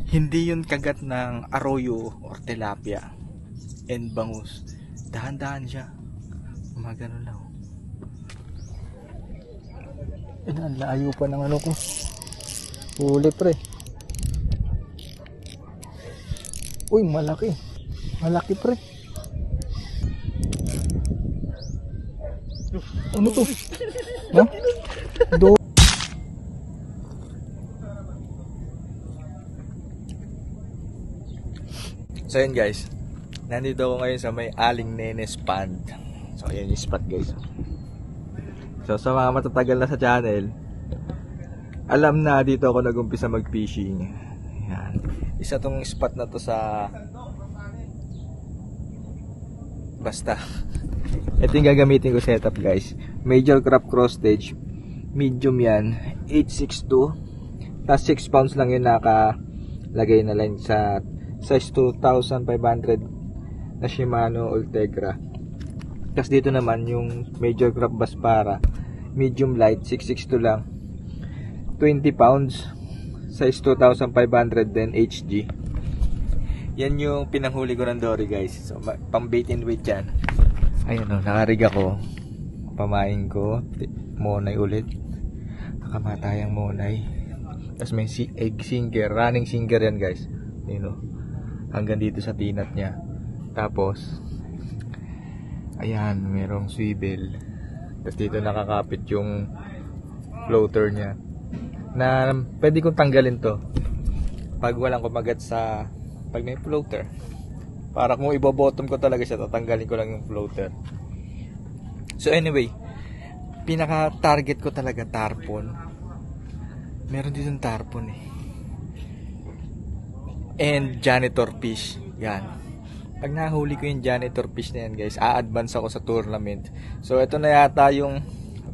Hindi yun kagat ng arroyo or tilapia and bangus. Dahan-dahan siya. Gumagano lang. Ang layo pa ng ano ko. Huli pre. Uy, malaki. Malaki pre. Ano to? Ha? So yun guys, nandito ako ngayon sa may Aling Nenes Pond. So ayan yung spot guys. So sa mga matatagal na sa channel, alam na dito ako nag-umpisa mag-fishing. Ayan. Isa tong spot na to sa basta. Ito yung gagamitin ko setup guys. Major crop cross stage. Medium yan. 862. Tapos 6 pounds lang yun nakalagay na line sa size 2,500 na Shimano Ultegra. Tapos dito naman yung Major Crop Bass Para medium light 662 lang, 20 pounds, size 2,500 din HG. Yan yung pinanghuli ko ng dory guys. So pang bait and weight yan. Ayun o, nakarig ako. Pamain ko monay ulit. Nakamatayang monay. Tapos may egg sinker, running sinker yan guys. Ayun o, hanggang dito sa tinat niya. Tapos ayan, merong swivel. Tapos dito nakakapit yung floater niya na pwede kong tanggalin to pag walang kumagat sa pag may floater. Para kung ibabottom ko talaga siya, tatanggalin ko lang yung floater. So anyway, pinaka target ko talaga tarpon. Meron dito yung tarpon eh, and janitor fish. Yan. Pag nahuli ko yung janitor fish na yan guys, a-advance ako sa tournament. So ito na yata yung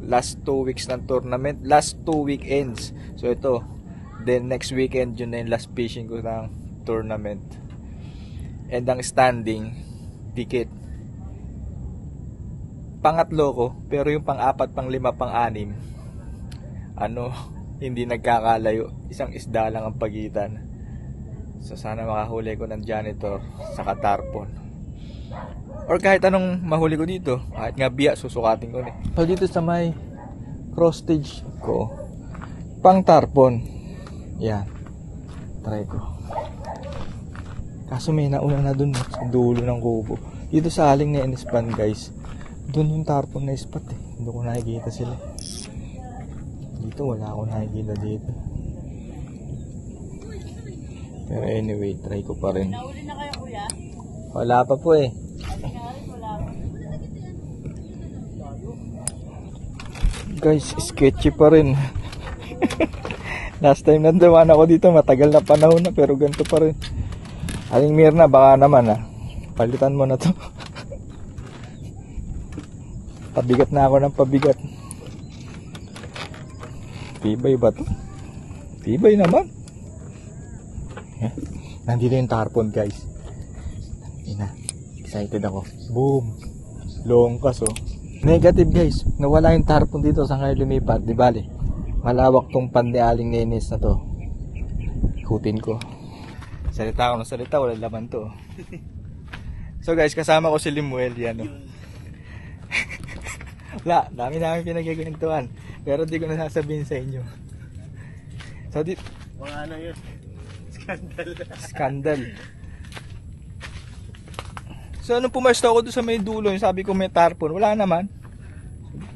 last 2 weeks ng tournament, last 2 weekends. So ito, then next weekend yun na yung last fishing ko ng tournament. And ang standing ticket, pangatlo ko, pero yung pang-4, pang-5, pang-6 hindi nagkakalayo, isang isda lang ang pagitan. So sana makahuli ko ng janitor sa tarpon. Or kahit anong mahuli ko dito. Kahit nga biya, susukatin ko na. So dito sa may cross stage ko, pang tarpon. Yan. Try ko. Kaso may nauna na dun sa dulo ng kubo. Dito sa Aling Nenes Pond guys, dun yung tarpon na spot eh. Hindi ko nakikita sila. Dito wala akong nakikita dito. Pero anyway, try ko pa rin. Nauli na kayo kuya? Wala pa po eh. Guys, sketchy pa rin. Last time nandaman ako dito, matagal na panahon na, pero ganito pa rin. Aling Mirna, baka naman palitan mo na to. Pabigat na ako ng pabigat. Tibay ba to? Tibay naman. Nandito yung tarpon guys. Excited ako. Boom. Longkas oh. Negative guys, nawala yung tarpon dito sa ngayon lumipat. Di bale, malawak tong pond ni Aling Nenes na to. Ikutin ko. Salita ako ng salita, wala laman to. So guys, kasama ko si Limuel yan oh. Wala, dami namin pinagkikwentuhan, pero di ko na sasabihin sa inyo. So dito mga ano yun, Scandal. So nung pumesto ako doon sa may dulo, yung sabi ko may tarpon, wala naman.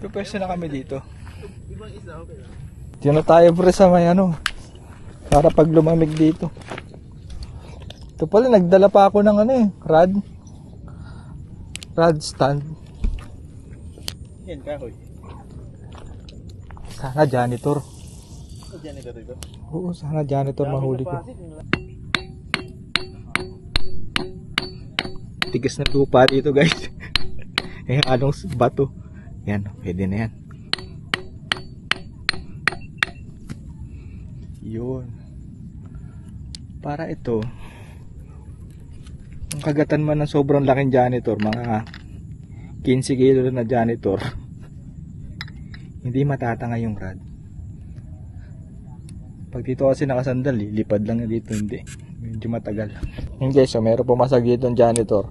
Pupesto na kami dito. Ibang isa, okay lang. Diyan na tayo pre sa may para pag lumamig dito. Ito pala, nagdala pa ako ng rod stand. Yan kahoy. Sana janitor. Janitor dito? Oo, sana janitor mahuli ko. Tigas na lupa dito guys. Anong bato. Yan, pwede na yan. Yun. Para ito, ang kagatan man ng sobrang laking janitor, mga 15 kilo na janitor, hindi matatanga yung rod. Pag dito kasi nakasandal, lipad lang dito, hindi. Medyo matagal. Yun guys, so meron pumasag dito ng janitor.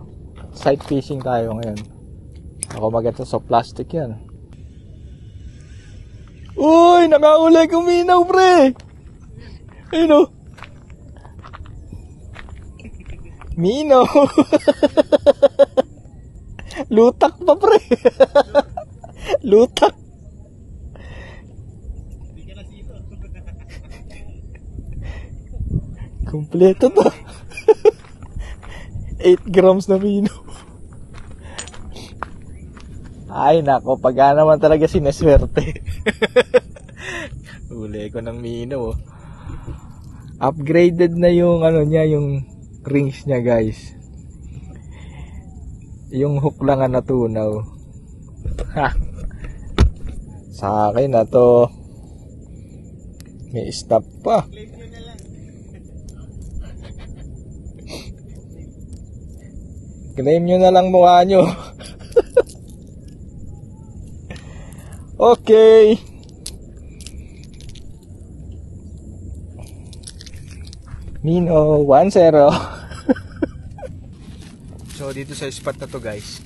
Sight fishing tayo ngayon. Ako maganda sa plastic yan. Uy! Nakahuli kuminaw, pre! Ayun o. Minaw! Lutak pa, pre! Lutak! Kompleto to. 8 grams na minaw. Ay nako, pagka naman talaga sineswerte. Uli ko ng minaw. Upgraded na yung ano niya, yung rings niya, guys. Yung hook lang ang natunaw. Ha. Sa akin na to. May stop pa. Claim nyo na lang mukha nyo. Okay. Mino 1-0. So dito sa spot na to, guys,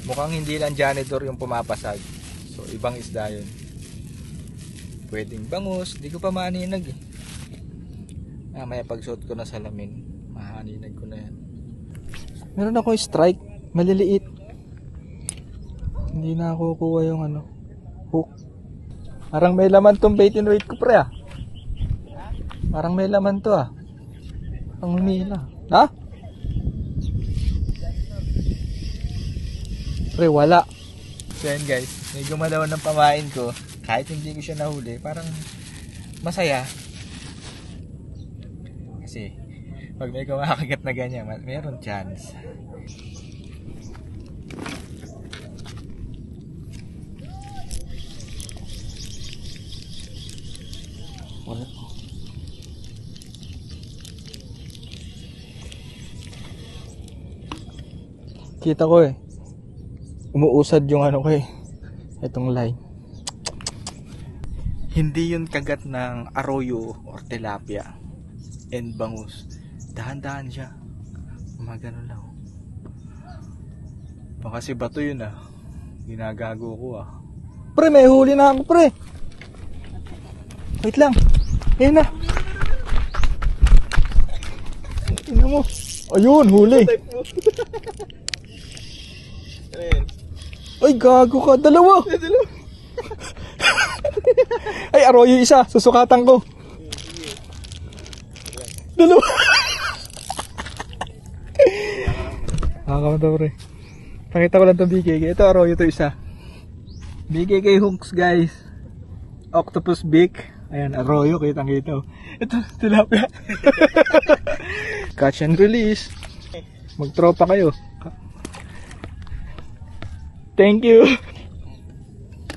mukhang hindi lang janitor yung pumapasag. So ibang isda yun. Pwedeng bangus. Hindi ko pa maaninag eh. Maya pagsuot ko na salamin, maaninag ko na yan. Meron ako strike, maliliit. Hindi na ako kukuha yung ano, hook. Parang may laman tong bait and weight ko, pre, ah. Parang may laman to, ah. Ang humila. Ha? Pre, wala. So yan, guys, may gumalaw ng pamain ko. Kahit hindi ko siya nahuli, parang masaya. Kasi pag may kumakagat na ganyan, meron chance. Wala. Kita ko eh, umuusad yung ano ko eh, itong line. Hindi yun kagat ng arroyo or tilapia and bangus. Dahan-dahan siya. Gumagano lang. Baka kasi bato yun ah. Ginagago ko ah. Pre, may huli na ako, pre. Wait lang. Ayan na. Tingnan mo. Ayun, huli. Ay, gago ka. Dalawa. Ay, arroyo isa. Susukatan ko. Dalawa. Nakakamata, pre. Pakita ko lang itong BKK. Ito, arroyo ito isa. BKK hooks, guys. Octopus beak. Ayan, arroyo. Kitang-kita. Ito, tilapia. Catch and release. Magtropa kayo. Thank you.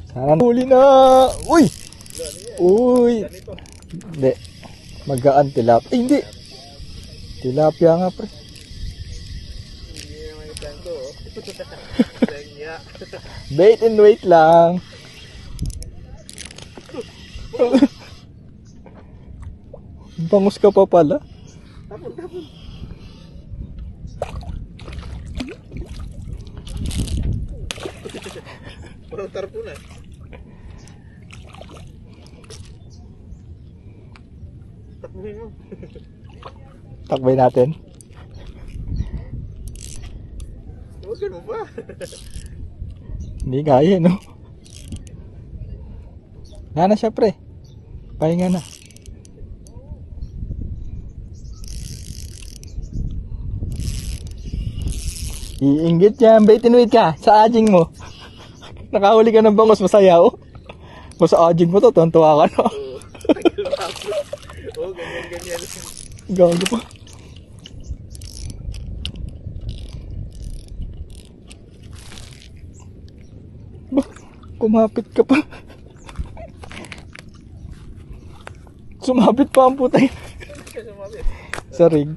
Sana huli na. Uy! Uy! Hindi. Magaan tilapia. Hindi. Tilapia nga, pre. Bait and wait lang. Bangus ka pa pala. Tapon. Parang tarpuna. Takbuhin mo. Takbay natin. Huwagin mo ba? Hindi kaya, no? Nana siya, pre. Pahinga na. Iinggit yan. Bait and wait ka sa aging mo. Nakahuli ka ng bangus, masaya, oh. Mas aging mo to, tuwan-tuwa ka, no? Oo, ganyan. Gago pa. Bah, kumapit ka pa. Sumapit pa ang putay. Sa rig.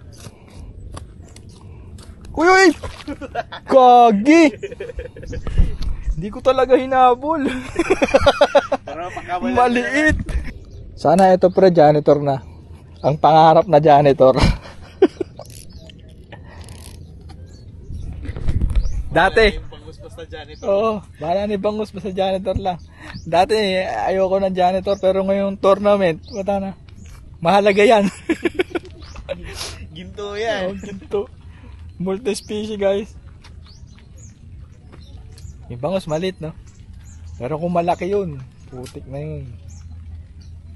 Uy! Kagi! Hindi ko talaga hinabol. Maliit. Sana ito pre, janitor na. Ang pangarap na janitor. Dati. Oo, bahala ni bangus basta janitor lang. Dati ayoko ng janitor pero ngayong tournament, wala na. Mahalaga yan. Ginto yan. Oh, ginto. Multi-species guys. Yung bangus maliit no. Pero kung malaki yun, putik na yun.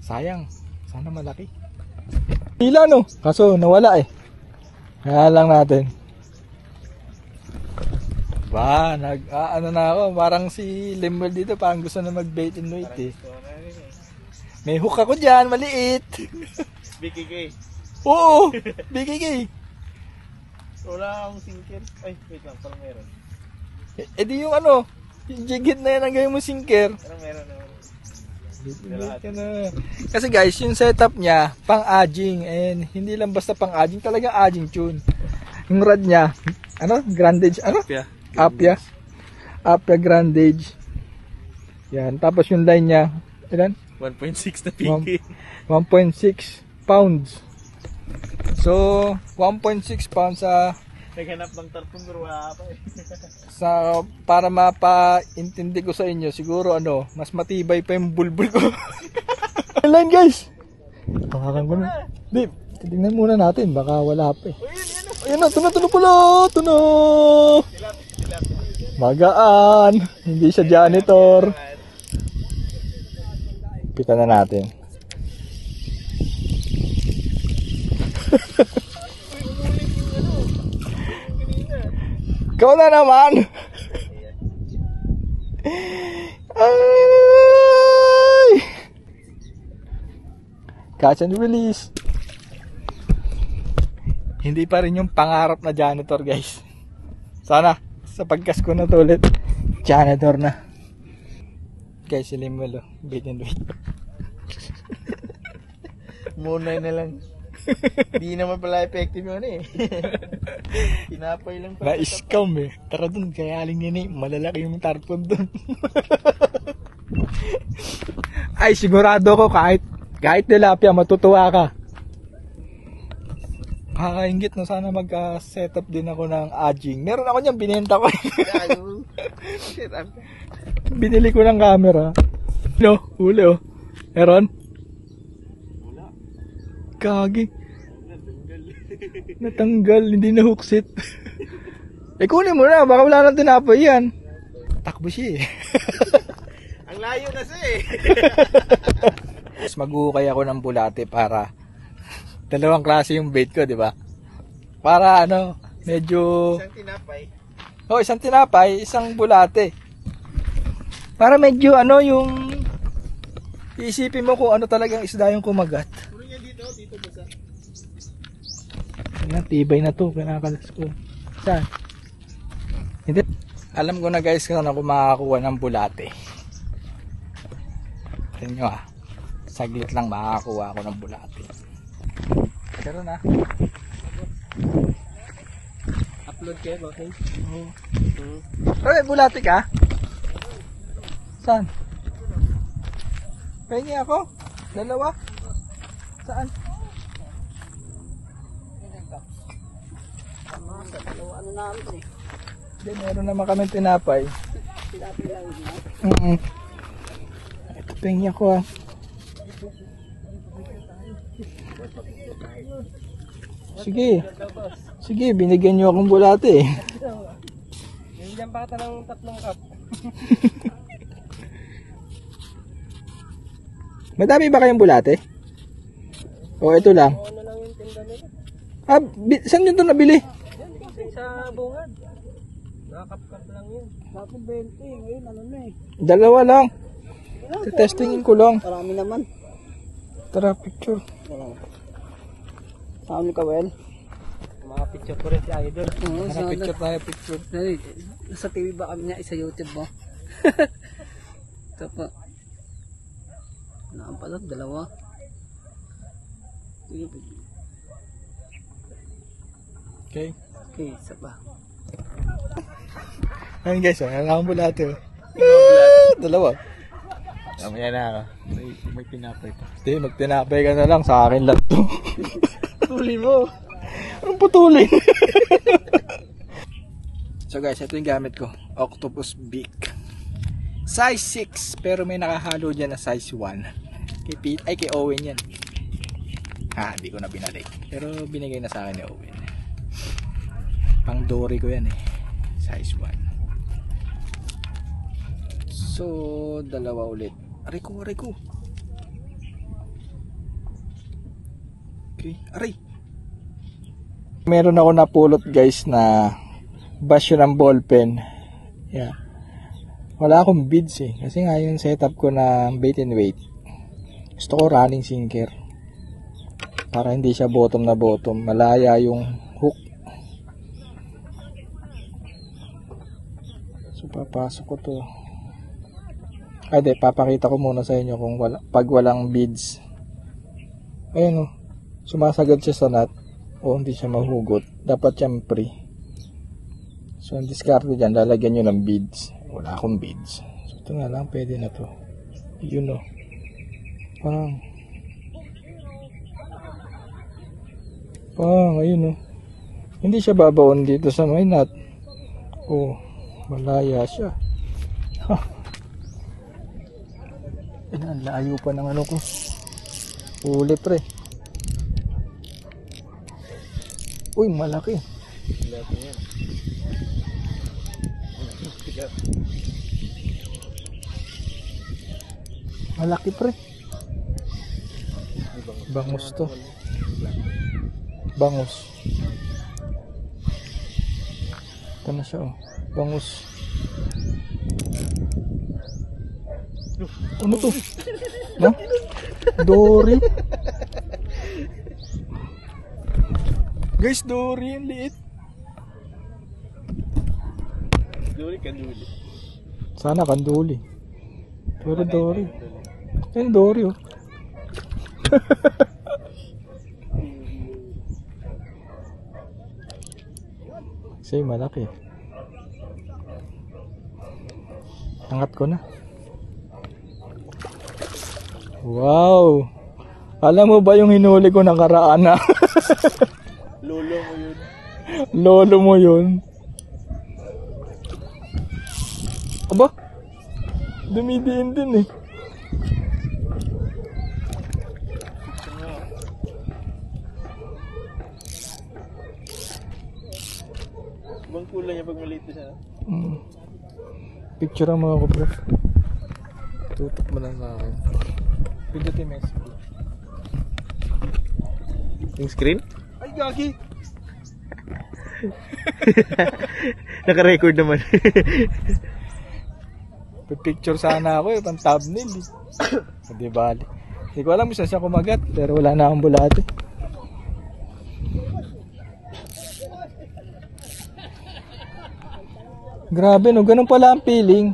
Sayang. Sana malaki. Hila no. Kaso nawala eh. Kaya lang natin. Ba, ano na ako, parang si Lemuel dito, parang gusto na mag-bait and wait eh. May hook ako dyan, maliit. BKK. Oo, BKK. Wala akong sinker. Ay, wait lang, parang meron. Eh di yung ano, yung jigit na yan ang gawin mo sinker. Parang meron naman. Kasi guys, yung setup niya, pang-aging, and hindi lang basta pang-aging, talaga aging tune. Yung rod niya, ano, grandage, ano? Apia grandage. Yan, tapos yung line niya, ilan? 1.6 na PK. 1.6 pounds. So, 1.6 pounds sa Naghanap ng tarpon pero wala pa eh. sa para mapaintindi ko sa inyo, siguro ano, mas matibay pa yung bulbul ko. Line guys. Pangakan ko na. Babe, titingnan muna natin, baka wala pa eh. Ayun na, tuno pala, tuno. Magaan. Hindi siya janitor. Pita na natin. Ikaw na naman. Ay! Catch and release. Hindi pa rin yung pangarap na janitor guys. Sana sa pagkas ko na to ulit, janitor na. Guys, si Lemuel, bait and wait. Muna na lang. Di naman pala effective yun eh. Pinapay lang pa. Na-scam eh. Tara dun, kaya aling nini, malalaki yung tarpon dun. Ay, sigurado ko kahit tilapia, matutuwa ka. Nakakaingit no, sana mag-setup din ako ng aging. Meron ako niyan, binenta ko. Binili ko ng camera. No, huli oh. Meron? Kagi. Natanggal, hindi na hooksit. Eh kunin mo na, baka wala nang tinapay yan. Takbo siya eh. Ang layo na siya eh. Mas mag-uukay ako ng bulate para dalawang klase yung bait ko, di ba? Para ano, medyo... Isang tinapay. Oh, isang tinapay, isang bulate. Para medyo ano yung... Iisipin mo kung ano talagang isda yung kumagat. Puro yan dito basa. Tibay na to, kinakalas ko. Saan? Hindi. Alam ko na guys kung ako makakakuha ng bulate. Tignan nyo ah. Saglit lang makakakuha ako ng bulate. Pero na. Upload kayo, okay? Oo. Okay, bulate ka? Saan? Pengi ako? Dalawa? Saan? Ano na ako eh. Hindi, meron naman kami tinapay. Tinapay lang yun. Ito pengi ako ah. Sige. Sige, binigyan nyo akong bulate eh. Binigyan pa kita ng 3 cup. Madami ba kayong bulate? O ito lang? Ano lang yung tinda nila? Ah, saan nyo ito nabili? Yan, kasi sa bungad. Nakakapkap lang yun. Ako 20, ngayon ano na eh. Dalawa lang. Testingin ko lang. Marami naman. Tara, picture. Saan ni Kawel? Mga picture ko rin si Idol. Tara, picture tayo, picture. Sa TV ba kami niya? Sa YouTube mo? Ito po. Naan pala, 2. Okay. Okay, isa pa. Ayun guys, ayan akong bulate. 2. Mamaya na ako. May pinapay pa. Hindi, magtinapay ka na lang. Sa akin lang to. Putulin mo. Anong putulin? So guys, ito yung gamit ko. Octopus Beak. Size 6. Pero may nakahalo dyan na size 1. Kay Pete, ay kay Owen yan. Hindi ko na binalik. Pero binigay na sa akin ni Owen. Pang dory ko yan eh. Size 1. So, dalawa ulit. Aray ko. Okay, aray. Meron ako napulot guys na basyo ng ballpen. Yeah. Wala akong beads eh. Kasi nga yung setup ko na bait and weight. Gusto ko running sinker. Para hindi siya bottom na bottom. Malaya yung hook. So, papasok ko to. Papakita ko muna sa inyo kung pag walang beads. Ayun o. Sumasagad siya sa nut. O hindi siya mahugot. Dapat siyempre. So ang discard dyan, lalagyan nyo ng beads. Wala akong beads. So ito nga lang, pwede na to. Yun o. Ayun o. Hindi siya babaon dito sa may nut. O, malaya siya. Ang layo pa ng ano ko. Uli pre. Uy, malaki. Malaki pre. Bangus to. Bangus. Ito na siya oh. Bangus. Ano to? No? Dory. Guys, dory yung liit. Dory kanduli. Sana kanduli. Pero dory. Ayun, dory oh. Kasi malaki. Angat ko na. Wow! Alam mo ba yung hinuli ko nakaraan na? Lolo mo yun. Lolo mo yun. Aba? Dumidiin din eh. Ibang kulay niya pag maliit siya. Picture ang mga ko bro. Tutok mo lang sa akin. Pindutin mo Yung screen? Ay gagi! Naka-record naman. Picture sana ako eh, pang thumbnail eh. Hindi bali. Hindi ko alam kung saan siya kumagat, pero wala na akong bulate. Grabe no, ganun pala ang feeling.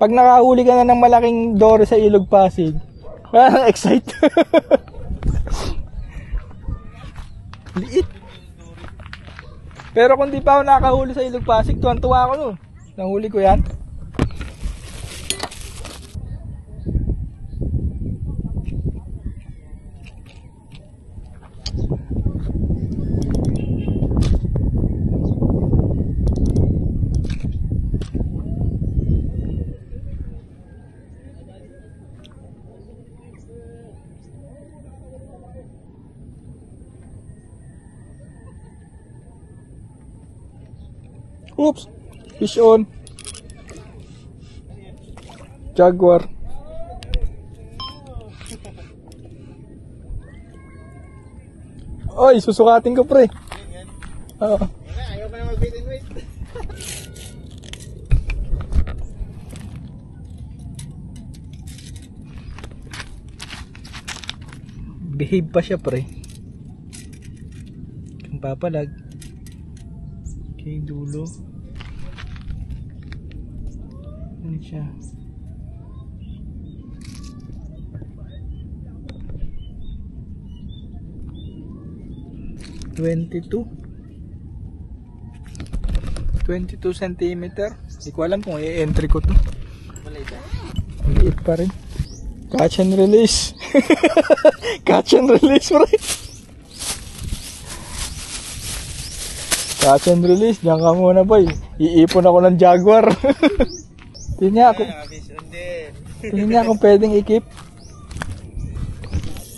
Pag nakahuli ka na ng malaking dory sa Ilog Pasig, parang excite. Liit. Pero kung di pa ako nakahuli sa Ilog Pasig, tuwan-tuwa ako nun. Nahuli ko yan. Oops! Fish on! Jaguar! Oy! Susukatin ko pre! Oo. Ayaw pa na mag-bait and wait. Behave pa siya pre. Kung papalag. Okay, dulo. Ano siya? $22 centimeter. Hindi ko alam kung i-entry ko to. Malay ba? Hindi Liit pa rin. Catch and release. Catch and release, pre. Catch and release. Diyan ka muna, boy. Iipon ako ng Jaguar. Tingnan niya kung pwedeng i-keep.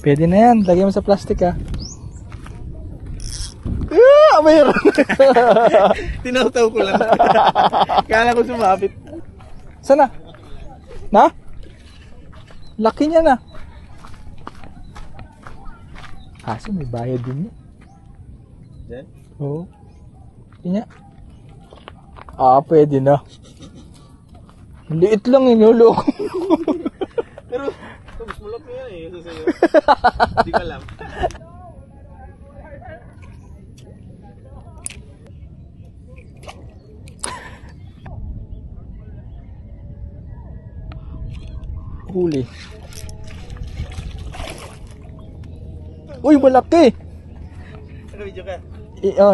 Pwede na yan. Lagyan mo sa plastic, ha. Mayroon. Tinawtaw ko lang. Kala ko sumapit. Sana? Na? Laki niya na. Kaso may bayad din niya. Diyan? Oo. Tingnan. Pwede na. Liit lang yun, hulog. Pero, mas malaki yan eh. Sa sa'yo. Hindi ka alam. Huli. Uy, malaki! Naka-video ka?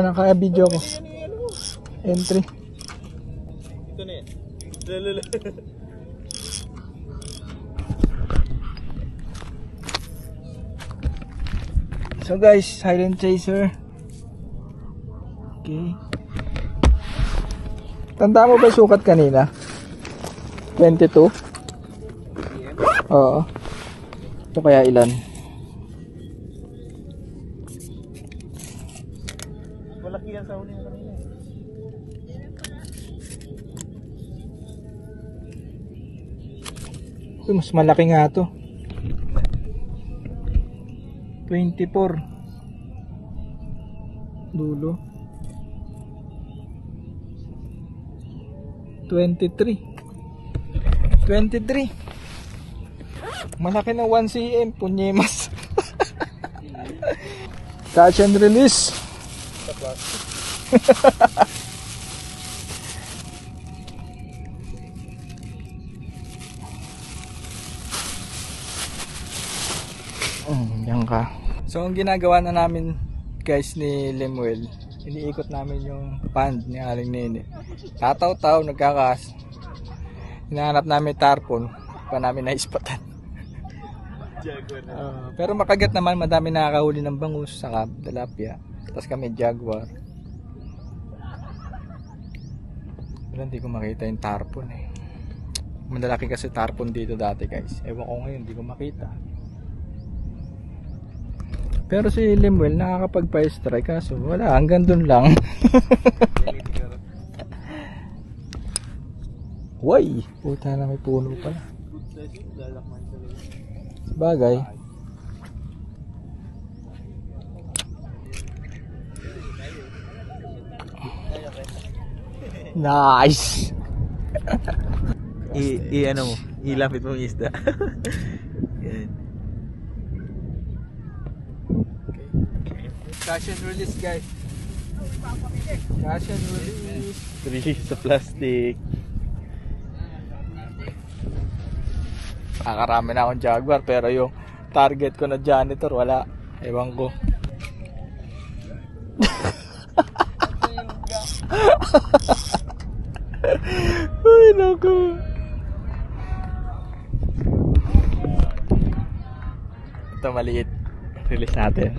Naka-video ko. Entry. Ito na yan. Lala. So guys, silent chaser. Okay. Tanda mo ba sukat kanina? 22? Oo. Ito kaya ilan? Malaki yan sa huli na kanina. Ito, mas malaki nga to. 24. Dulo. 23. Malaki ng 1 cm. Punyemas. Catch and release. Sa plastic. Yan ka. So ang ginagawa na namin guys ni Lemuel, iniikot namin yung pond ni Aling Nene. Tataw-taw, nagkakas. Hinahanap namin tarpon, pa namin naispatan. Jaguar na. Pero makagat naman, madami nakakahuli ng bangus, saka tilapia. Tapos kami jaguar. Pero hindi ko makita yung tarpon eh. Madalaki kasi tarpon dito dati guys. Ewan ko ngayon, hindi ko makita. Pero si Lemuel nakakapagpa-strike kaso wala, hanggang dun lang. Way! Puta na, may puno pala. Bagay. Nice! Ano mo, ilapit mo yung isda. Yan. Catch and release guys. Catch and release. Release sa plastic. Nakakarami na akong jaguar pero yung target ko na janitor wala. Ewan ko. Ay naku. Ito maliit. Release natin.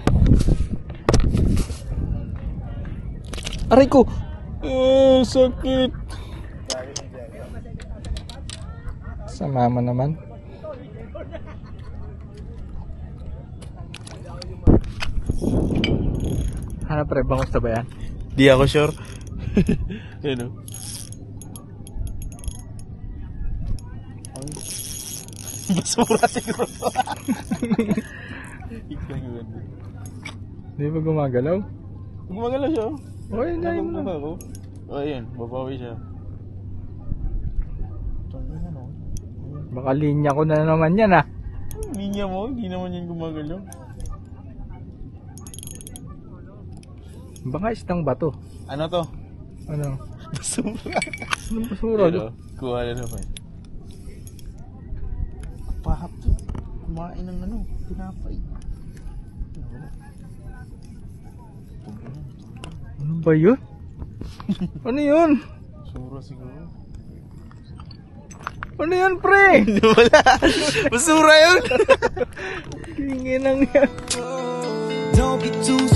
Aray ko. Sakit. Sa mama naman. Hanap pre, bangus na ba yan? Di ako sure. Yan o. Basura siguro. Hindi ba gumagalaw? Gumagalaw siya. Oy, hindi mo na. ako. O ayan, babawi siya. Baka linya ko na naman yan ah. Linya mo, hindi naman yan gumagalaw. Baka isang bato. Ano to? Ano? Basura. Anong basura? Pero, kuha na naman. Pahap to. Kumain ng ano, tinapay. Ano ba yun? Ano yun? Basura siguro. Ano yan, pre? Wala. Basura yun. Tingin lang yan. Don't be too